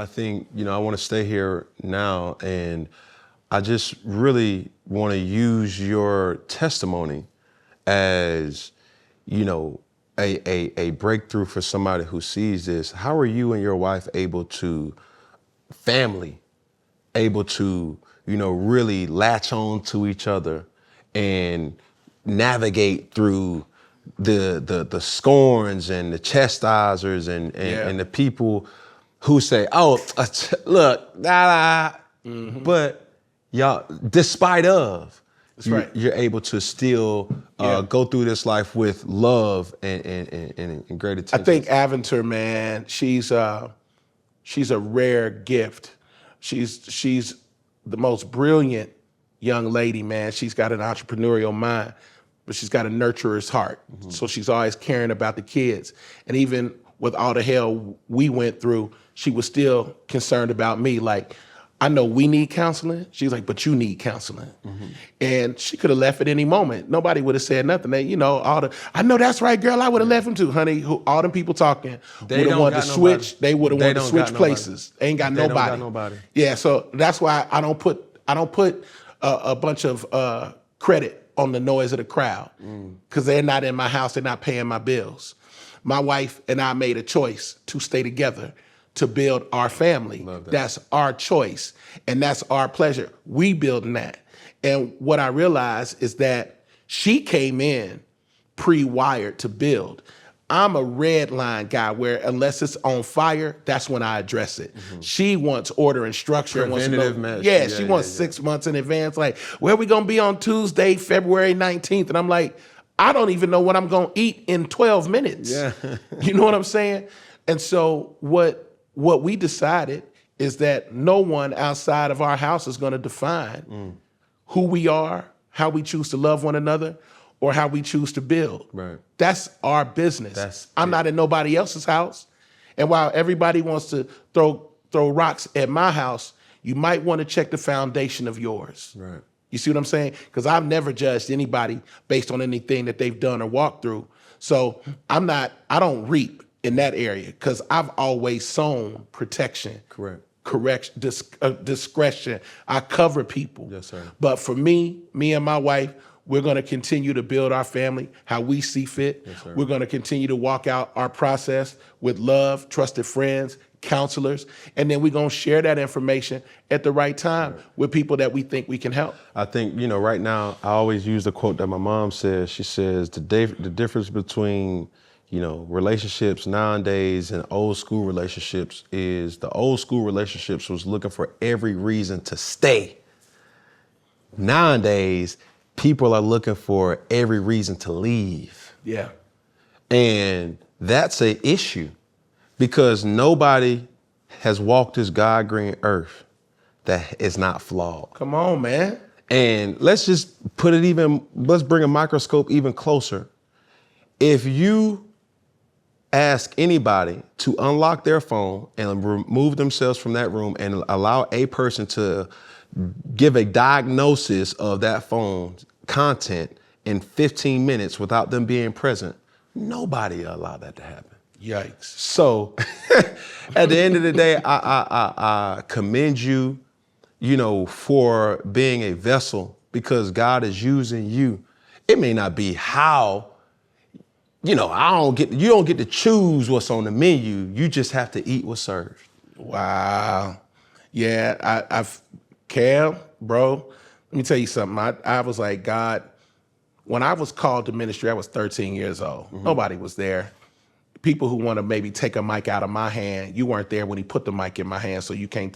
I think, I want to stay here now, and I just really want to use your testimony as, a breakthrough for somebody who sees this. How are you and your wife able to really latch on to each other and navigate through the scorns and the chastisers and the people who say, look, but y'all, despite of, you're able to still go through this life with love and great attention. I think Aventer, man, she's a rare gift. She's the most brilliant young lady, man. She's got an entrepreneurial mind, but she's got a nurturer's heart. Mm-hmm. So she's always caring about the kids. And even with all the hell we went through, she was still concerned about me. Like, I know we need counseling. She's like, but you need counseling. Mm-hmm. And she could have left at any moment. Nobody would have said nothing. They, I know that's right, girl. I would have left him too, honey. All them people talking would have wanted to switch. They would have wanted to switch places. They ain't got nobody. Don't got nobody. Yeah, so that's why I don't put a bunch of credit on the noise of the crowd, because they're not in my house. They're not paying my bills. My wife and I made a choice to stay together, to build our family. That's our choice, and that's our pleasure. We building that. And what I realized is that she came in pre-wired to build. I'm a red line guy where unless it's on fire, that's when I address it. Mm-hmm. She wants order and structure. Preventative measures. She wants 6 months in advance. Like, where we gonna be on Tuesday, February 19th? And I'm like, I don't even know what I'm gonna eat in 12 minutes. Yeah. You know what I'm saying? And so what we decided is that no one outside of our house is gonna define who we are, how we choose to love one another, or how we choose to build. Right. That's our business. I'm not in nobody else's house. And while everybody wants to throw rocks at my house, you might want to check the foundation of yours. Right. You see what I'm saying? Because I've never judged anybody based on anything that they've done or walked through. So I don't reap in that area, because I've always sown protection. Correct. Discretion. I cover people. Yes, sir. But for me and my wife, we're going to continue to build our family how we see fit. Yes, sir. We're going to continue to walk out our process with love, trusted friends, counselors, and then we're going to share that information at the right time with people that we think we can help. I think, right now, I always use the quote that my mom says. She says, the difference between, relationships nowadays and old school relationships is the old school relationships was looking for every reason to stay. Nowadays, people are looking for every reason to leave. Yeah. And that's an issue, because nobody has walked this God-green earth that is not flawed. Come on, man. And let's bring a microscope even closer. If you ask anybody to unlock their phone and remove themselves from that room and allow a person to give a diagnosis of that phone's content in 15 minutes without them being present, nobody will allow that to happen. Yikes. So at the end of the day, I commend you, for being a vessel, because God is using you. It may not be how, you don't get to choose what's on the menu. You just have to eat what's served. Wow. Yeah, Cam, bro, let me tell you something. I was like, God, when I was called to ministry, I was 13 years old. Mm-hmm. Nobody was there. People who want to maybe take a mic out of my hand, you weren't there when he put the mic in my hand, so you can't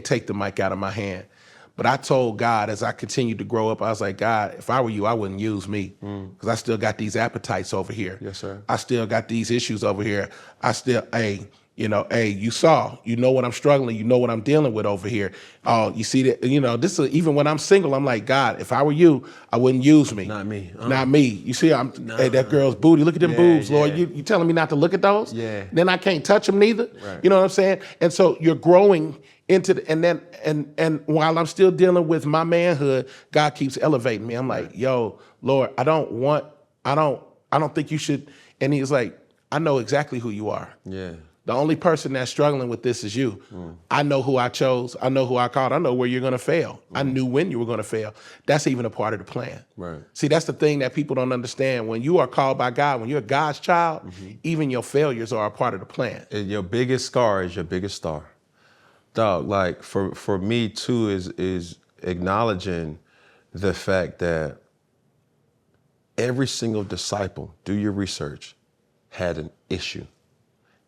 take the mic out of my hand. But I told God, as I continued to grow up, I was like, God, if I were you, I wouldn't use me, because I still got these appetites over here. Yes, sir. I still got these issues over here. You saw, what I'm struggling, what I'm dealing with over here. Oh, you see that, this is, even when I'm single, I'm like, God, if I were you, I wouldn't use me. Not me. Not me. You see, hey, that girl's booty, look at them boobs, Lord. You telling me not to look at those? Yeah. Then I can't touch them neither. Right. You know what I'm saying? And so you're growing into and while I'm still dealing with my manhood, God keeps elevating me. I'm like, yo, Lord, I don't think you should. And he's like, I know exactly who you are. Yeah. The only person that's struggling with this is you. I know who I chose. I know who I called. I know where you're going to fail. I knew when you were going to fail. That's even a part of the plan. Right. See, that's the thing that people don't understand. When you are called by God, when you're God's child, even your failures are a part of the plan. And your biggest scar is your biggest star. Dog, like for me too is acknowledging the fact that every single disciple, do your research, had an issue,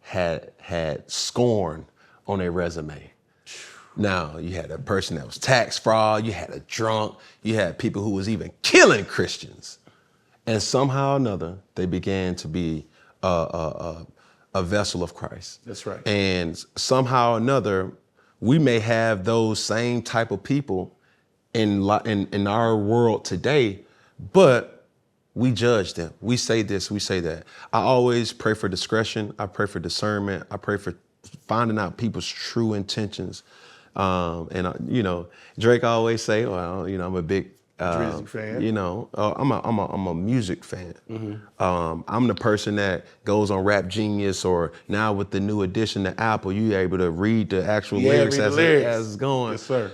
had scorn on their resume. Now, you had a person that was tax fraud, you had a drunk, you had people who was even killing Christians. And somehow or another, they began to be a vessel of Christ. That's right. And somehow or another, we may have those same type of people in our world today, but we judge them. We say this, we say that. I always pray for discretion. I pray for discernment. I pray for finding out people's true intentions. Drake always say, well, I'm a big, Drizzy fan. I'm a music fan. I'm the person that goes on Rap Genius, or now with the new addition to Apple, you're able to read the actual lyrics as it's going. Yes, sir.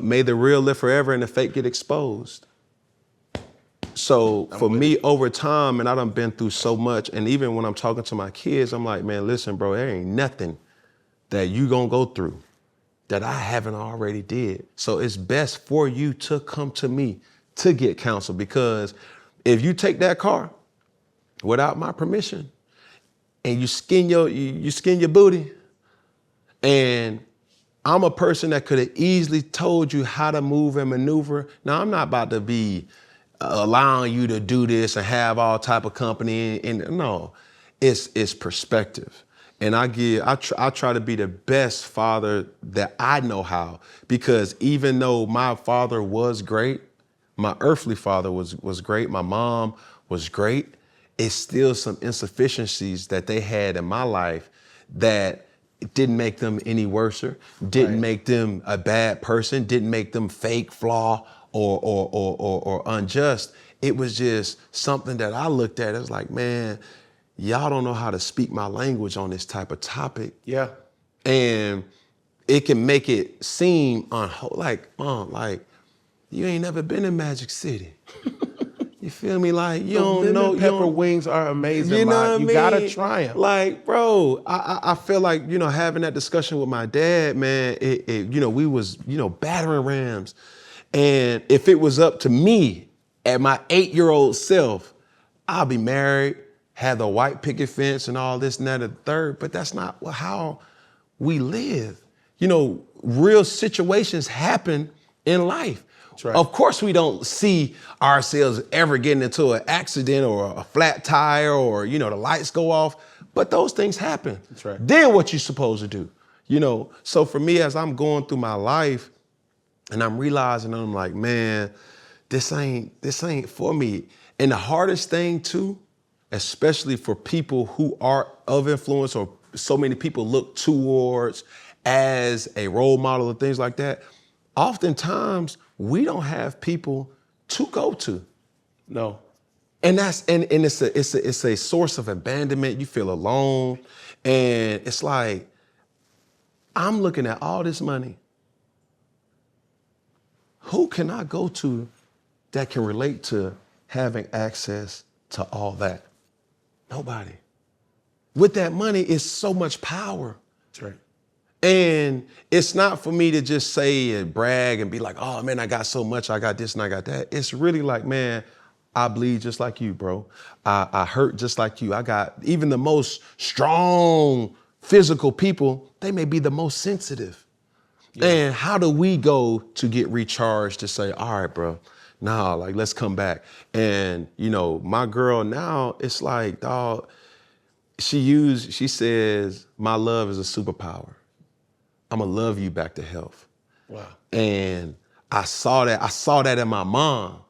May the real live forever and the fake get exposed. So for me, over time, and I done been through so much, and even when I'm talking to my kids, I'm like, man, listen, bro, there ain't nothing that you gonna go through that I haven't already did. So it's best for you to come to me to get counsel, because if you take that car without my permission and you skin your booty, and I'm a person that could have easily told you how to move and maneuver. Now, I'm not about to be allowing you to do this and have all type of company. And no, it's perspective. And I try to be the best father that I know how, because even though my father was great, my earthly father was great, my mom was great, it's still some insufficiencies that they had in my life that didn't make them any worser, didn't make them a bad person, didn't make them fake, flaw, or unjust. It was just something that I looked at as like, man, y'all don't know how to speak my language on this type of topic. Yeah. And it can make it seem like you ain't never been in Magic City. You feel me? Like, you don't know. Pepper wings are amazing. You know what I mean? You gotta try them. Like, bro, I feel like, having that discussion with my dad, man, we was, battering rams. And if it was up to me at my 8-year-old self, I'll be married, have the white picket fence and all this and that and the third, but that's not how we live. Real situations happen in life. That's right. Of course, we don't see ourselves ever getting into an accident or a flat tire or, the lights go off, but those things happen. That's right. Then what you supposed to do? So for me, as I'm going through my life and I'm realizing, I'm like, man, this ain't for me. And the hardest thing too, especially for people who are of influence or so many people look towards as a role model and things like that, oftentimes we don't have people to go to. No. And it's a source of abandonment. You feel alone. And it's like, I'm looking at all this money. Who can I go to that can relate to having access to all that? Nobody. With that money is so much power. That's right. And it's not for me to just say and brag and be like, oh man, I got so much, I got this and I got that. It's really like, man, I bleed just like you, bro. I hurt just like you. I got even the most strong physical people, they may be the most sensitive. Yeah. And how do we go to get recharged to say, all right, bro, let's come back. And, my girl now, it's like, dog, she says, my love is a superpower. I'm gonna love you back to health. Wow. And I saw that in my mom,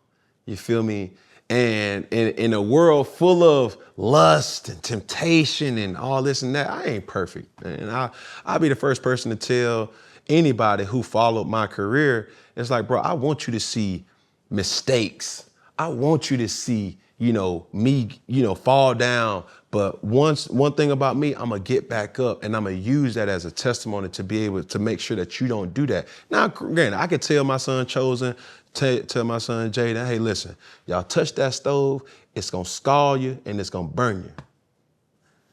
you feel me? And in a world full of lust and temptation and all this and that, I ain't perfect. And I'll be the first person to tell anybody who followed my career, it's like, bro, I want you to see mistakes. I want you to see me, fall down. But one thing about me, I'm gonna get back up and I'm gonna use that as a testimony to be able to make sure that you don't do that. Now, granted, I could tell my son Chosen, tell my son Jaden, hey, listen, y'all touch that stove, it's gonna scald you and it's gonna burn you.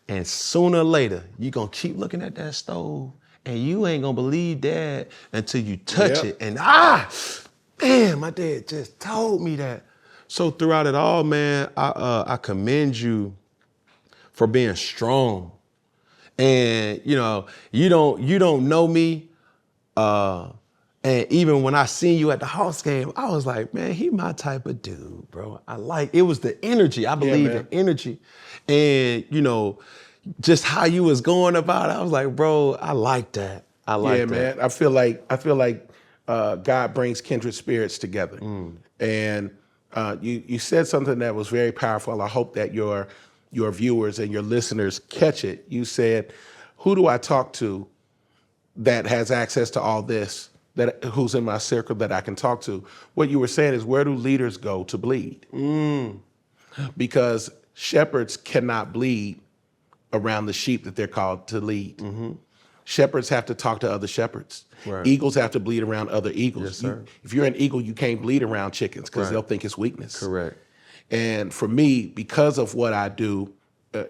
And sooner or later, you're gonna keep looking at that stove and you ain't gonna believe Dad until you touch it. And man, my dad just told me that. So throughout it all, man, I commend you for being strong. And you don't know me. And even when I seen you at the Hawks game, I was like, man, he my type of dude, bro. It was the energy. I believe the energy. And just how you was going about it, I was like, bro, I like that. I like that. Man. I feel like God brings kindred spirits together. And you said something that was very powerful. I hope that your viewers and your listeners catch it. You said, who do I talk to that has access to all this, who's in my circle that I can talk to? What you were saying is, where do leaders go to bleed? Because shepherds cannot bleed around the sheep that they're called to lead. Shepherds have to talk to other shepherds. Right. Eagles have to bleed around other eagles. Yes, sir. If you're an eagle, you can't bleed around chickens because they'll think it's weakness. Correct. And for me, because of what I do,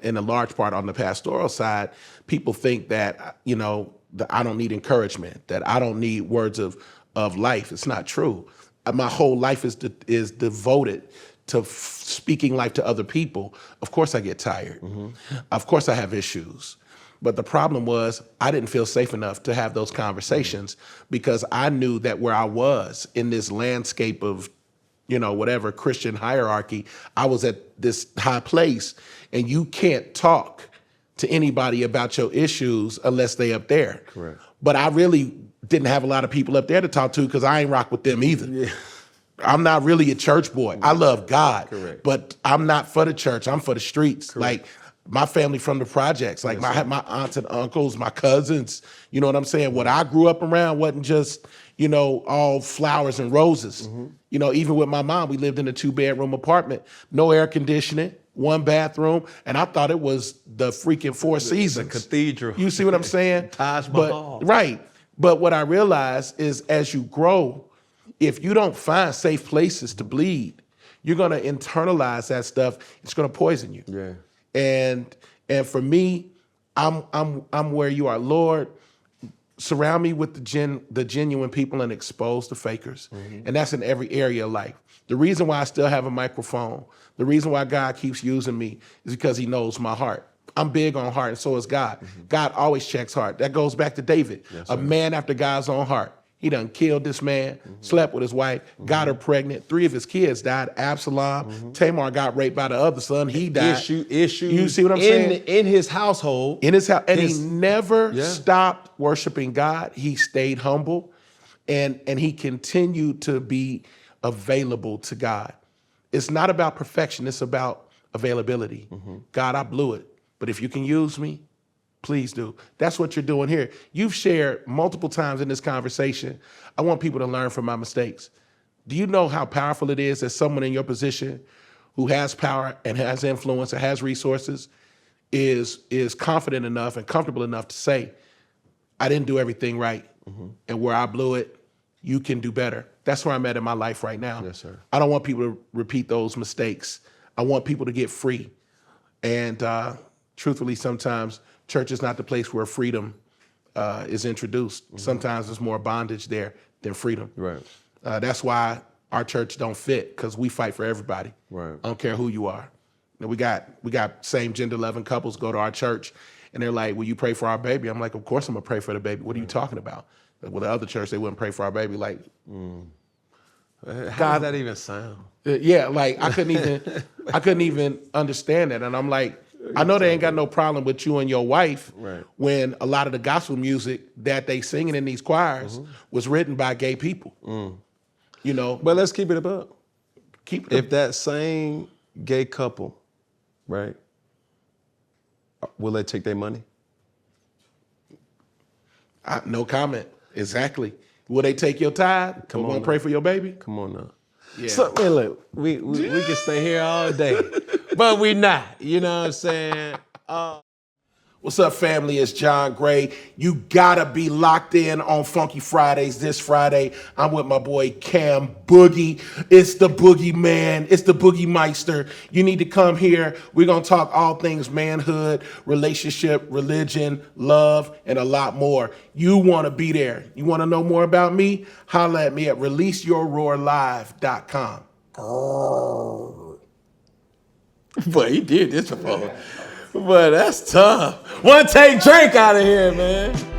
in a large part on the pastoral side, people think that, that I don't need encouragement, that I don't need words of life. It's not true. My whole life is devoted to speaking life to other people. Of course I get tired. Of course I have issues. But the problem was I didn't feel safe enough to have those conversations because I knew that where I was in this landscape of, whatever Christian hierarchy, I was at this high place, and you can't talk to anybody about your issues unless they up there. Correct. But I really didn't have a lot of people up there to talk to because I ain't rock with them either. Yeah. I'm not really a church boy. I love God, but I'm not for the church. I'm for the streets. Correct. Like my family from the projects, like my aunts and uncles, my cousins, you know what I'm saying? What I grew up around wasn't just, all flowers and roses. Even with my mom, we lived in a 2-bedroom apartment, no air conditioning, 1 bathroom, and I thought it was the freaking Four Seasons. The cathedral. You see what I'm saying? Taj Mahal. But what I realized is as you grow, if you don't find safe places to bleed, you're gonna internalize that stuff. It's gonna poison you. Yeah. And for me, I'm where you are, Lord. Surround me with the genuine people and expose the fakers. And that's in every area of life. The reason why I still have a microphone, the reason why God keeps using me is because he knows my heart. I'm big on heart, and so is God. God always checks heart. That goes back to David, a man after God's own heart. He done killed this man, slept with his wife, got her pregnant. 3 of his kids died. Absalom, Tamar got raped by the other son. He died. Issue. You see what I'm saying? In his household. In his house. And he never stopped worshiping God. He stayed humble, and he continued to be available to God. It's not about perfection. It's about availability. God, I blew it. But if you can use me, please do. That's what you're doing here. You've shared multiple times in this conversation, I want people to learn from my mistakes. Do you know how powerful it is as someone in your position who has power and has influence and has resources is confident enough and comfortable enough to say, I didn't do everything right. And where I blew it, you can do better. That's where I'm at in my life right now. Yes, sir. I don't want people to repeat those mistakes. I want people to get free. And truthfully, sometimes church is not the place where freedom is introduced. Sometimes there's more bondage there than freedom. Right. That's why our church don't fit, because we fight for everybody. Right. I don't care who you are. And we got same gender loving couples go to our church, and they're like, "Will you pray for our baby?" I'm like, "Of course I'm gonna pray for the baby. What are you talking about?" With the other church, they wouldn't pray for our baby. Like, how does that even sound? Yeah, like I couldn't even understand that. And I'm like, I know they ain't got no problem with you and your wife when a lot of the gospel music that they singing in these choirs was written by gay people. But let's keep it above. If that same gay couple, right, will they take their money? No comment. Exactly. Will they take your tithe? Come on, pray for your baby? Come on now. Yeah. So man, look, we can stay here all day, but we not. You know what I'm saying? What's up, family? It's John Gray. You gotta be locked in on Funky Fridays this Friday. I'm with my boy Cam Boogie. It's the Boogie Man. It's the Boogie Meister. You need to come here. We're gonna talk all things manhood, relationship, religion, love, and a lot more. You wanna be there. You wanna know more about me? Holla at me at releaseyourroarlive.com. Boy, he did this before. But that's tough. One take Drake out of here, man.